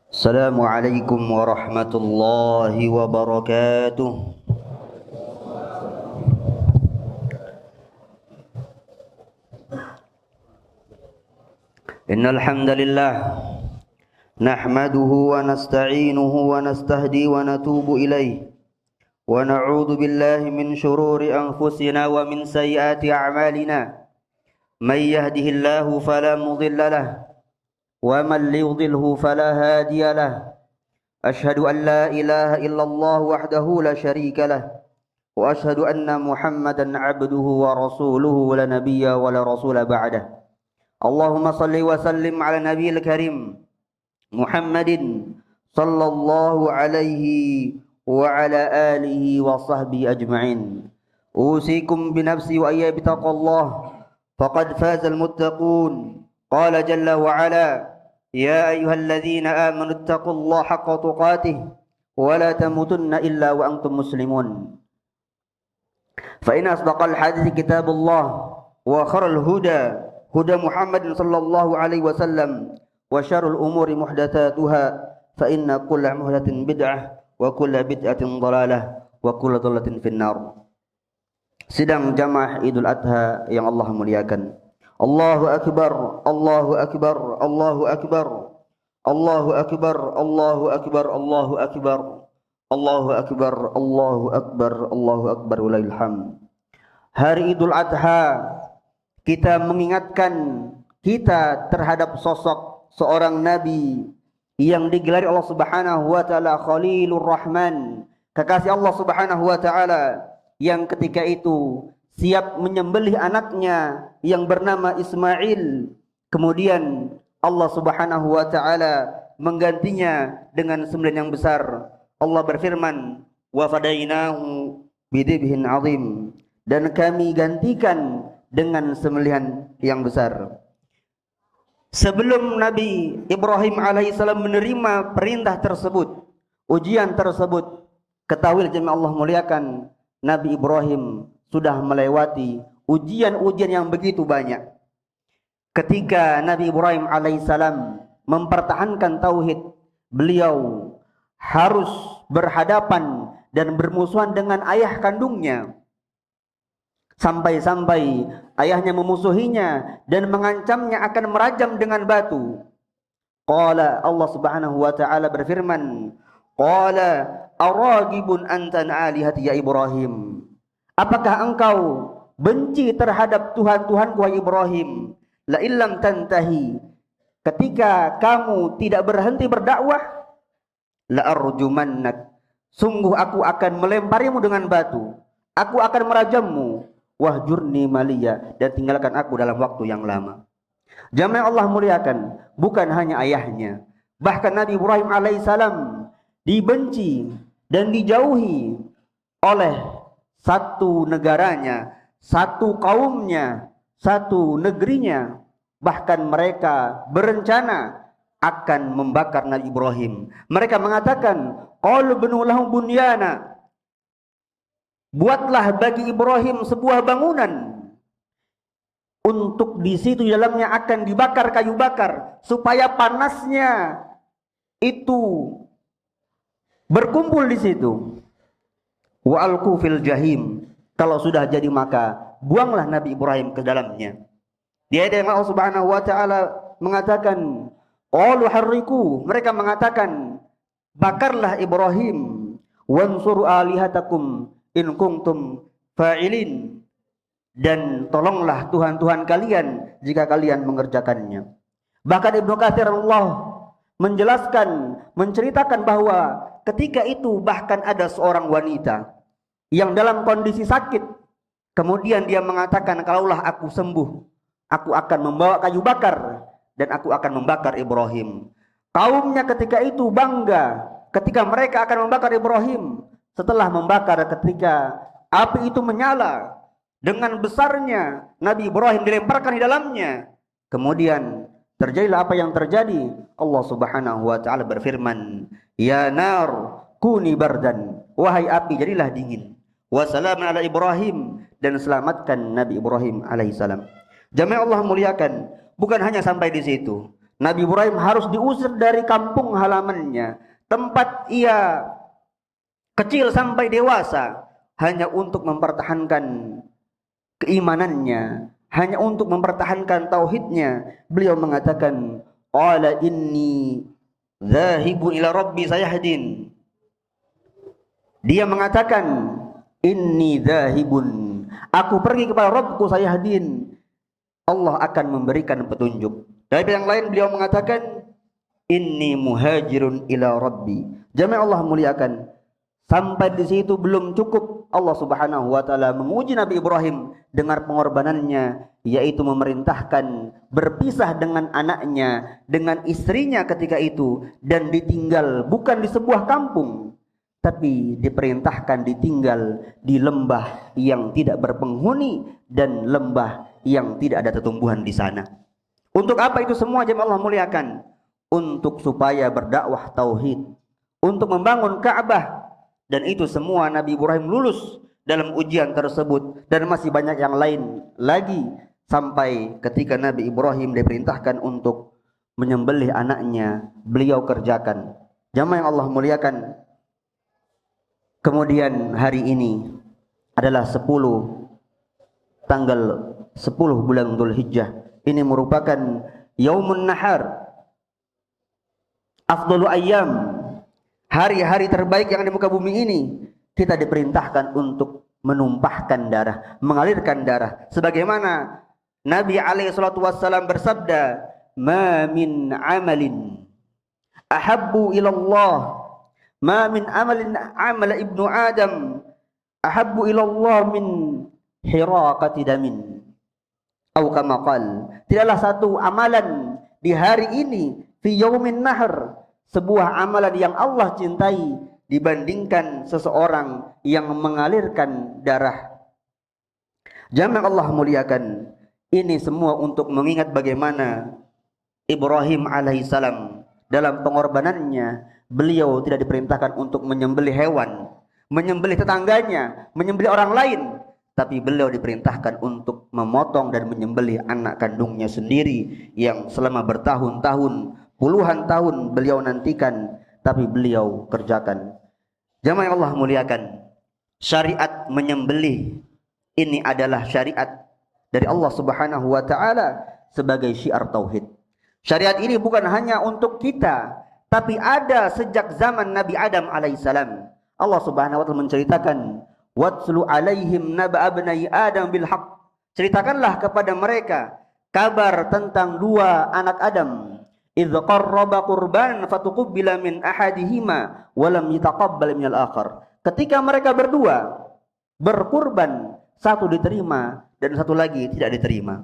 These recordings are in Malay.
Assalamualaikum warahmatullahi wabarakatuh. Innal hamdalillah nahmaduhu wa nasta'inuhu wa nastahdi wa natubu ilayh wa na'udzu billahi min shururi anfusina wa min sayyiati a'malina. May yahdihillahu fala mudilla lahu ومن ليضله فلا هادي له أشهد أن لا إله إلا الله وحده لا شريك له وأشهد أن محمدا عبده ورسوله لا نبي ولا رسول بعده اللهم صل وسلم على النبي الكريم محمد صلى الله عليه وعلى آله وصحبه أجمعين أوصيكم بنفسي وإياي بتقوى الله فقد فاز المتقون قال جل وعلا يا أيها الذين آمنوا اتقوا الله حق تقاته ولا تموتن إلا وأنتم مسلمون فإن أصدق الحديث كتاب الله وخير الهدى هدى محمد صلى الله عليه وسلم وشر الأمور محدثاتها فإن كل محدثة بدعة وكل بدعة ضلالة وكل ضلالة في النار. Sidang jamaah Idul Adha yang Allah muliakan. Allahu Akbar, Allahu Akbar, Allahu Akbar, Allahu Akbar, Allahu Akbar, Allahu Akbar, Allahu Akbar, Allahu Akbar, Allahu Akbar, walillahil hamd. Hari Idul Adha kita mengingatkan kita terhadap sosok seorang nabi yang digelari Allah Subhanahu wa taala Khalilur Rahman, kekasih Allah Subhanahu wa taala yang ketika itu siap menyembelih anaknya yang bernama Ismail. Kemudian Allah Subhanahu wa taala menggantinya dengan sembelihan yang besar. Allah berfirman, "Wa fadainahu bidibhin 'azim." Dan kami gantikan dengan sembelihan yang besar. Sebelum Nabi Ibrahim alaihissalam menerima perintah tersebut, ujian tersebut, ketahui jemaah Allah muliakan, Nabi Ibrahim sudah melewati ujian-ujian yang begitu banyak. Ketika Nabi Ibrahim alaihissalam mempertahankan tauhid, beliau harus berhadapan dan bermusuhan dengan ayah kandungnya. Sampai-sampai ayahnya memusuhinya dan mengancamnya akan merajam dengan batu. Qala, Allah Subhanahu wa taala berfirman, qala aragibun anta an alihati ya Ibrahim. Apakah engkau benci terhadap Tuhan-Tuhanku wahai Ibrahim? La illam tantahi, ketika kamu tidak berhenti berdakwah, la arjumannak, sungguh aku akan melemparimu dengan batu, aku akan merajammu, wahjurni maliya, dan tinggalkan aku dalam waktu yang lama. Jamaah Allah muliakan, bukan hanya ayahnya, bahkan Nabi Ibrahim alaihissalam dibenci dan dijauhi oleh satu negaranya, satu kaumnya, satu negerinya. Bahkan mereka berencana akan membakar Nabi Ibrahim. Mereka mengatakan, qalu banu lahu bunyana, buatlah bagi Ibrahim sebuah bangunan, untuk di situ di dalamnya akan dibakar kayu bakar, supaya panasnya itu berkumpul di situ. Wa alqu fil jahim, kalau sudah jadi maka buanglah Nabi Ibrahim ke dalamnya. Di ayat yang Allah Subhanahu wa taala mengatakan, qalu harriku, mereka mengatakan bakarlah Ibrahim, wansuru alihatakum in kuntum fa'ilin, dan tolonglah Tuhan-Tuhan kalian jika kalian mengerjakannya. Bahkan Ibnu Katsir Allah menjelaskan, menceritakan bahwa ketika itu bahkan ada seorang wanita yang dalam kondisi sakit. Kemudian dia mengatakan, kalaulah aku sembuh, aku akan membawa kayu bakar dan aku akan membakar Ibrahim. Kaumnya ketika itu bangga ketika mereka akan membakar Ibrahim. Setelah membakar, ketika api itu menyala dengan besarnya, Nabi Ibrahim dilemparkan di dalamnya. Kemudian terjadilah apa yang terjadi. Allah Subhanahu wa taala berfirman, "Ya nar kuni bardan." Wahai api, jadilah dingin. Wa salamun ala Ibrahim, dan selamatkan Nabi Ibrahim alaihissalam. Jamaah Allah muliakan, bukan hanya sampai di situ. Nabi Ibrahim harus diusir dari kampung halamannya, tempat ia kecil sampai dewasa, hanya untuk mempertahankan keimanannya, hanya untuk mempertahankan tauhidnya. Beliau mengatakan, qala inni dzahibun ila rabbi sayahdin. Dia mengatakan, inni dzahibun, aku pergi kepada Rabbku sayahdin, Allah akan memberikan petunjuk. Dari yang lain beliau mengatakan, inni muhajirun ila rabbi. Jamaah Allah muliakan, sampai di situ belum cukup. Allah Subhanahu wa taala menguji Nabi Ibrahim dengan pengorbanannya, yaitu memerintahkan berpisah dengan anaknya, dengan istrinya ketika itu, dan ditinggal bukan di sebuah kampung, tapi diperintahkan ditinggal di lembah yang tidak berpenghuni dan lembah yang tidak ada tumbuhan di sana. Untuk apa itu semua jemaah Allah muliakan? Untuk supaya berdakwah tauhid, untuk membangun Ka'bah, dan itu semua Nabi Ibrahim lulus dalam ujian tersebut, dan masih banyak yang lain lagi, sampai ketika Nabi Ibrahim diperintahkan untuk menyembelih anaknya, beliau kerjakan. Jemaah yang Allah muliakan, kemudian hari ini adalah tanggal 10 bulan Dzulhijjah. Ini merupakan Yaumun Nahar, afdalu ayyam, hari-hari terbaik yang ada di muka bumi ini. Kita diperintahkan untuk menumpahkan darah, mengalirkan darah, sebagaimana Nabi SAW bersabda, ma min amalin ahabbu ilallah, ma min amalin amala ibnu Adam ahabbu ilallah min hiraqati damin, atau kama qala, tidaklah satu amalan di hari ini, fi yaumin nahr, sebuah amalan yang Allah cintai dibandingkan seseorang yang mengalirkan darah. Jamaah Allah muliakan, ini semua untuk mengingat bagaimana Ibrahim alaihissalam dalam pengorbanannya, beliau tidak diperintahkan untuk menyembelih hewan, menyembelih tetangganya, menyembelih orang lain, tapi beliau diperintahkan untuk memotong dan menyembelih anak kandungnya sendiri yang selama bertahun-tahun, puluhan tahun beliau nantikan, tapi beliau kerjakan. Jamaah yang Allah muliakan, syariat menyembelih ini adalah syariat dari Allah Subhanahu wa taala sebagai syiar tauhid. Syariat ini bukan hanya untuk kita, tapi ada sejak zaman Nabi Adam alaihissalam. Allah Subhanahu wa taala menceritakan, watslu alaihim naba abnai Adam bil haqq. Ceritakanlah kepada mereka kabar tentang dua anak Adam. Idz qarraba qurban fatuqbila min ahadihima wa lam yataqabbal min al-akhar. Ketika mereka berdua berkurban, satu diterima dan satu lagi tidak diterima.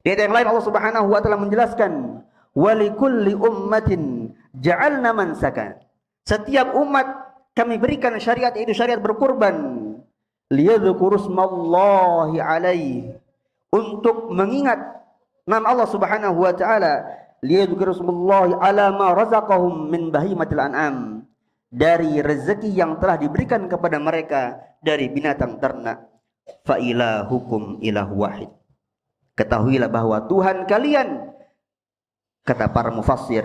Di ayat yang lain Allah Subhanahu wa taala menjelaskan, walikulli ummatin ja'alna mansakan. Setiap umat kami berikan syariat, yaitu syariat berkurban, liyadhkuru smallahi alaihi, untuk mengingat nama Allah Subhanahu wa taala, liyadhkuru smallahi ala ma razaqahum min bahimatil an'am, dari rezeki yang telah diberikan kepada mereka dari binatang ternak. Fa ilahukum ilahu wahid. Ketahuilah bahwa Tuhan kalian, kata para mufassir,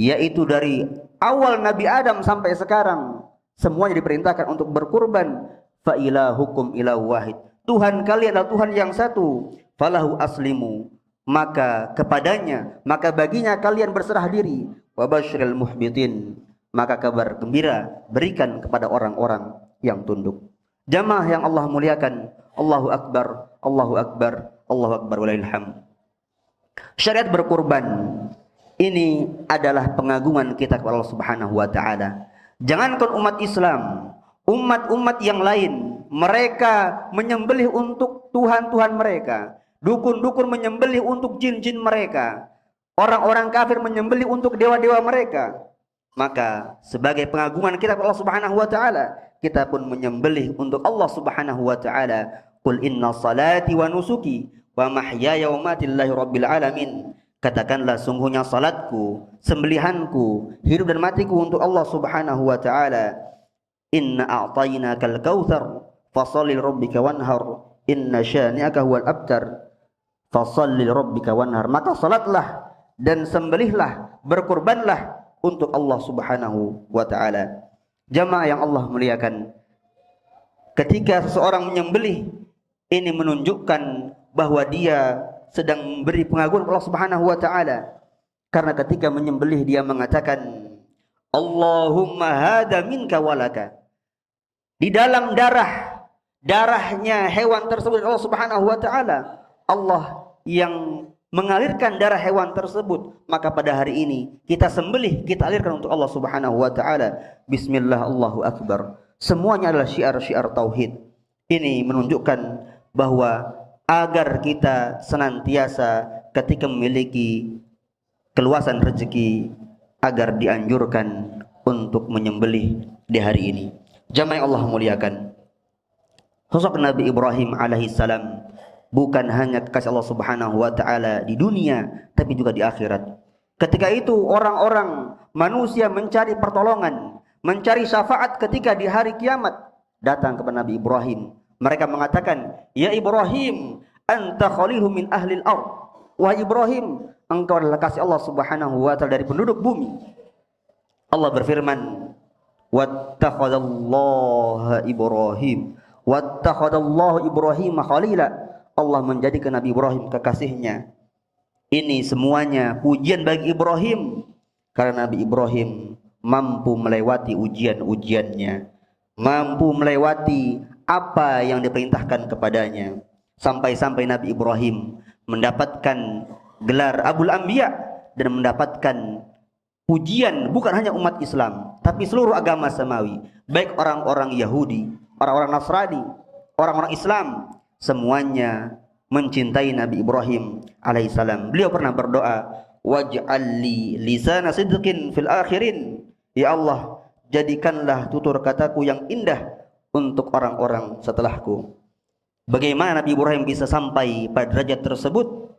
yaitu dari awal Nabi Adam sampai sekarang, semuanya diperintahkan untuk berkurban. Fa ilahukum ilahu wahid. Tuhan kalian adalah Tuhan yang satu. Falahu aslimu, maka kepadanya, maka baginya kalian berserah diri. Wa basyiril muhbitin, maka kabar gembira berikan kepada orang-orang yang tunduk. Jamaah yang Allah muliakan, Allahu akbar, Allahu akbar, Allahu akbar walillahil hamd. Syariat berkurban ini adalah pengagungan kita kepada Allah Subhanahu wa taala. Jangankan umat Islam, umat-umat yang lain, mereka menyembelih untuk tuhan-tuhan mereka. Dukun-dukun menyembelih untuk jin-jin mereka. Orang-orang kafir menyembelih untuk dewa-dewa mereka. Maka sebagai pengagungan kita kepada Allah Subhanahu wa taala, kita pun menyembelih untuk Allah Subhanahu wa taala. Qul inna salati wa nusuki wa mahyaya wa mamati lillahi rabbil alamin. Katakanlah, sungguhnya salatku, sembelihanku, hidup dan matiku untuk Allah Subhanahu wa taala. Inna a'tainakal kautsar fasholli lirabbika wanhar inna syani'aka huwal abtar. fasholli lirabbika wanhar, maka salatlah dan sembelihlah, berkurbanlah untuk Allah Subhanahu wa taala. Jamaah yang Allah muliakan, ketika seseorang menyembelih, ini menunjukkan bahwa dia sedang memberi pengagungan Allah Subhanahu wa taala. Karena ketika menyembelih dia mengatakan Allahumma hada minka walaka. Di dalam darahnya hewan tersebut Allah Subhanahu wa taala, Allah yang mengalirkan darah hewan tersebut, maka pada hari ini kita sembelih, kita alirkan untuk Allah Subhanahu wa taala. Bismillah, Allahu akbar. Semuanya adalah syiar-syiar tauhid. Ini menunjukkan bahwa agar kita senantiasa ketika memiliki keluasan rezeki, agar dianjurkan untuk menyembelih di hari ini. Jamaah yang Allah muliakan, sosok Nabi Ibrahim alaihissalam bukan hanya kekasih Allah Subhanahu wa taala di dunia, tapi juga di akhirat. Ketika itu orang-orang manusia mencari pertolongan, mencari syafaat ketika di hari kiamat, datang kepada Nabi Ibrahim. Mereka mengatakan, "Ya Ibrahim, anta khalilu min ahlil ard." Wahai Ibrahim, engkau adalah kasih Allah Subhanahu wa taala dari penduduk bumi. Allah berfirman, "Wattakhadallahu Ibrahim, wattakhadallahu Ibrahim khalila." Allah menjadikan Nabi Ibrahim kekasihnya. Ini semuanya pujian bagi Ibrahim, karena Nabi Ibrahim mampu melewati ujian-ujiannya, mampu melewati apa yang diperintahkan kepadanya, sampai-sampai Nabi Ibrahim mendapatkan gelar Abul Anbiya dan mendapatkan pujian bukan hanya umat Islam, tapi seluruh agama samawi, baik orang-orang Yahudi, orang-orang Nasrani, orang-orang Islam, semuanya mencintai Nabi Ibrahim alaihissalam. Beliau pernah berdoa, waj'al li lisana sidqin fil akhirin. Ya Allah, jadikanlah tutur kataku yang indah untuk orang-orang setelahku. Bagaimana Nabi Ibrahim bisa sampai pada derajat tersebut?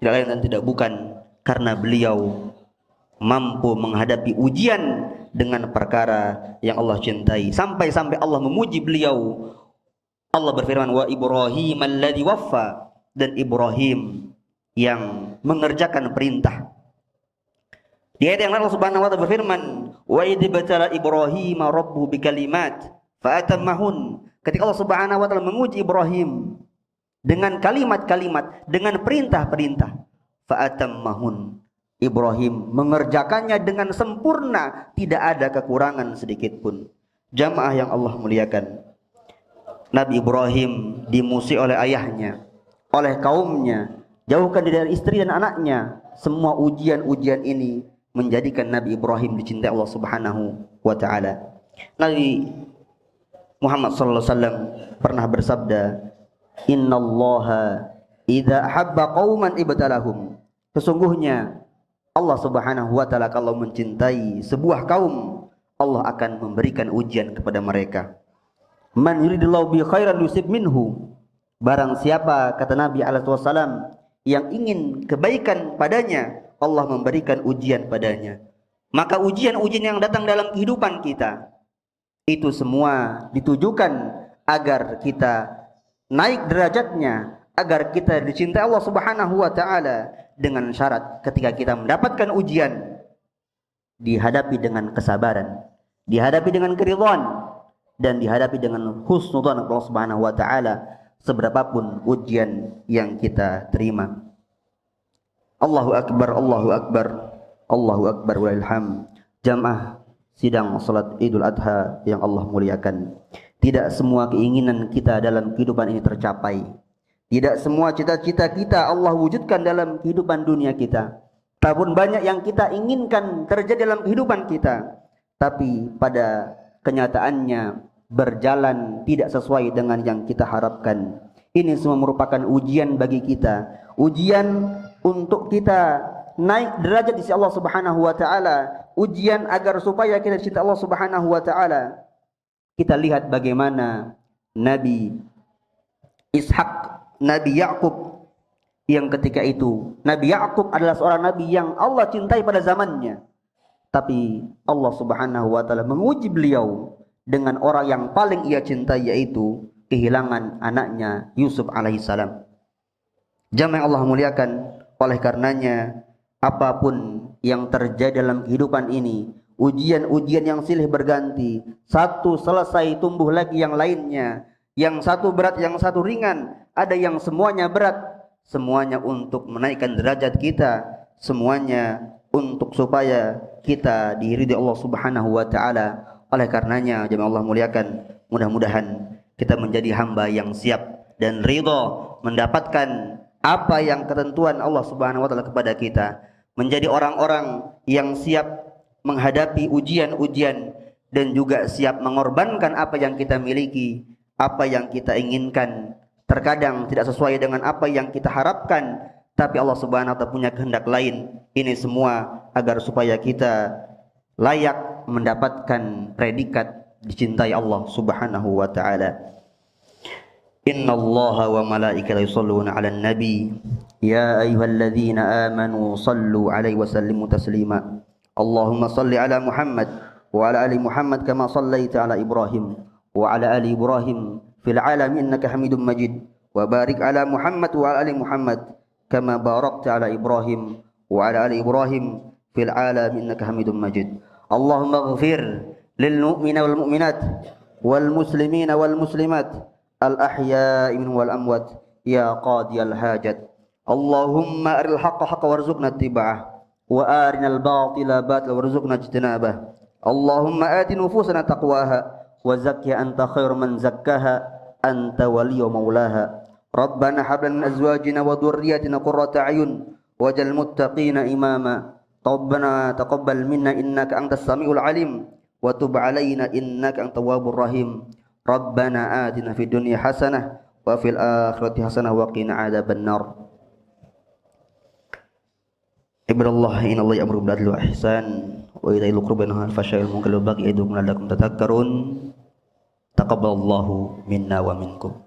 Tidak lain dan tidak bukan karena beliau mampu menghadapi ujian dengan perkara yang Allah cintai. Sampai-sampai Allah memuji beliau. Allah berfirman, wa Ibrahim alladzi waffa, dan Ibrahim yang mengerjakan perintah. Di ayat yang lain Allah Subhanahu wa taala berfirman, wa idh batala Ibrahim rabbuhu bikalimat fa'atammahun. Ketika Allah Subhanahu wa taala menguji Ibrahim dengan kalimat-kalimat, dengan perintah-perintah, fa'atammahun. Ibrahim mengerjakannya dengan sempurna, tidak ada kekurangan sedikit pun. Jamaah yang Allah muliakan, Nabi Ibrahim dimusuhi oleh ayahnya, oleh kaumnya, jauhkan dari istri dan anaknya. Semua ujian-ujian ini menjadikan Nabi Ibrahim dicintai Allah Subhanahu wa taala. Nabi Muhammad sallallahu alaihi wasallam pernah bersabda, "Innallaha idza ahabba qauman ibtalahum." Sesungguhnya Allah Subhanahu wa taala kalau mencintai sebuah kaum, Allah akan memberikan ujian kepada mereka. Man yuridillahu bi khairan yusib minhu. Barang siapa, kata Nabi alaihi wasallam, yang ingin kebaikan padanya, Allah memberikan ujian padanya. Maka ujian-ujian yang datang dalam kehidupan kita, itu semua ditujukan agar kita naik derajatnya, agar kita dicintai Allah Subhanahu wa taala, dengan syarat ketika kita mendapatkan ujian, dihadapi dengan kesabaran, dihadapi dengan keridhaan, dan dihadapi dengan husnudzan Allah Subhanahu wa taala, seberapapun ujian yang kita terima. Allahu akbar, Allahu akbar, Allahu akbar walillahil hamd. Jamaah sidang salat Idul Adha yang Allah muliakan, tidak semua keinginan kita dalam kehidupan ini tercapai. Tidak semua cita-cita kita Allah wujudkan dalam kehidupan dunia kita. Namun banyak yang kita inginkan terjadi dalam kehidupan kita, tapi pada kenyataannya berjalan tidak sesuai dengan yang kita harapkan. Ini semua merupakan ujian bagi kita, ujian untuk kita naik derajat di sisi Allah Subhanahu wa taala, ujian agar supaya kita cinta Allah Subhanahu wa taala. Kita lihat bagaimana Nabi Ishak, Nabi Yakub, yang ketika itu Nabi Yakub adalah seorang nabi yang Allah cintai pada zamannya, tapi Allah Subhanahu wa taala menguji beliau dengan orang yang paling ia cintai, yaitu kehilangan anaknya Yusuf alaihissalam. Jamaah yang Allah muliakan, oleh karenanya apapun yang terjadi dalam kehidupan ini, ujian-ujian yang silih berganti, satu selesai tumbuh lagi yang lainnya, yang satu berat yang satu ringan, ada yang semuanya berat, semuanya untuk menaikkan derajat kita, semuanya untuk supaya kita diridhai Allah Subhanahu wa taala. Oleh karenanya jemaah Allah muliakan, mudah-mudahan kita menjadi hamba yang siap dan ridha mendapatkan apa yang ketentuan Allah Subhanahu wa taala kepada kita, menjadi orang-orang yang siap menghadapi ujian-ujian dan juga siap mengorbankan apa yang kita miliki, apa yang kita inginkan. Terkadang tidak sesuai dengan apa yang kita harapkan, tapi Allah Subhanahu wa taala punya kehendak lain. Ini semua agar supaya kita layak mendapatkan predikat dicintai Allah Subhanahu wa taala. Innallaha wa malaikatahu yusholluna 'alan nabi ya ayyuhalladzina amanu shallu 'alaihi wa sallimu taslima. Allahumma shalli 'ala Muhammad wa 'ala ali Muhammad kama shallaita 'ala Ibrahim wa 'ala ali Ibrahim fil 'alamin innaka Hamidum Majid. Wa barik 'ala Muhammad wa 'ala ali Muhammad kama barakta 'ala Ibrahim wa 'ala ali Ibrahim fil 'alamin innaka Hamidum Majid. Allahumma ighfir lil mu'minina wal mu'minat wal muslimina wal muslimat al ahya'i minhum wal amwat ya qadiyal hajat. Allahumma aril haqqa haqqa warzuqna ittiba'ah wa arinal batila batila warzuqna ijtinabah. Allahumma ati nufusana taqwaha wa zakkiha anta khairu man zakkaha anta waliyyu maulaha. Rabbana hab lana min azwajina wa dhurriyyatina qurrata a'yun waj'al muttaqina imama. Rabbana taqabbal minna innaka antas samiul alim wa tub 'alaina innaka antat tawwabur rahim. Rabbana atina fid dunya hasanah wa fil akhirati hasanah wa qina 'adzaban nar. Ibadallah, innallaha ya'muru bil 'adli wal ihsan wa ita'i dzil qurba wa yanha 'anil fahsya'i wal munkari wal baghi ya'idukum la'allakum tadhakkarun. Taqabbalallahu minna wa minkum.